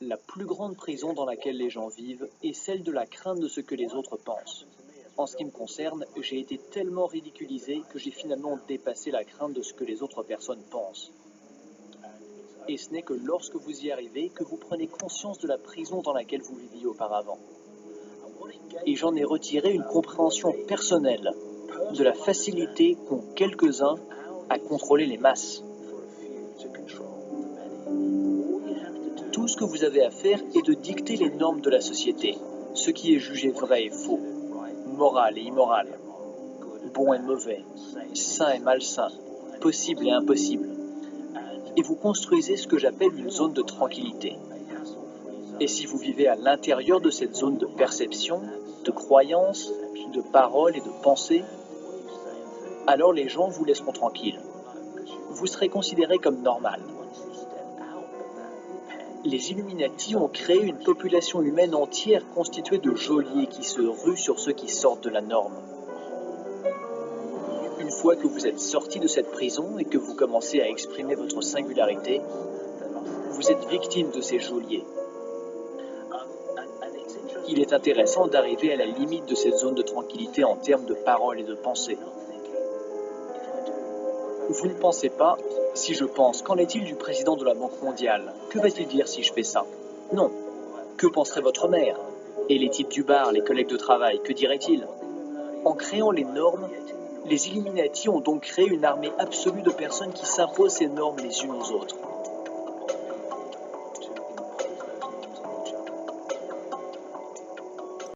La plus grande prison dans laquelle les gens vivent est celle de la crainte de ce que les autres pensent. En ce qui me concerne, j'ai été tellement ridiculisé que j'ai finalement dépassé la crainte de ce que les autres personnes pensent. Et ce n'est que lorsque vous y arrivez que vous prenez conscience de la prison dans laquelle vous viviez auparavant. Et j'en ai retiré une compréhension personnelle de la facilité qu'ont quelques-uns à contrôler les masses. Tout ce que vous avez à faire est de dicter les normes de la société, ce qui est jugé vrai et faux, moral et immoral, bon et mauvais, sain et malsain, possible et impossible. Et vous construisez ce que j'appelle une zone de tranquillité. Et si vous vivez à l'intérieur de cette zone de perception, de croyance, de parole et de pensée, alors les gens vous laisseront tranquille. Vous serez considéré comme normal. Les Illuminati ont créé une population humaine entière constituée de geôliers qui se ruent sur ceux qui sortent de la norme. Une fois que vous êtes sorti de cette prison et que vous commencez à exprimer votre singularité, vous êtes victime de ces geôliers. Il est intéressant d'arriver à la limite de cette zone de tranquillité en termes de parole et de pensée. Vous ne pensez pas, si je pense, qu'en est-il du président de la Banque mondiale? Que va-t-il dire si je fais ça? Non. Que penserait votre mère? Et les types du bar, les collègues de travail, que diraient-ils? En créant les normes, les Illuminati ont donc créé une armée absolue de personnes qui s'imposent ces normes les unes aux autres.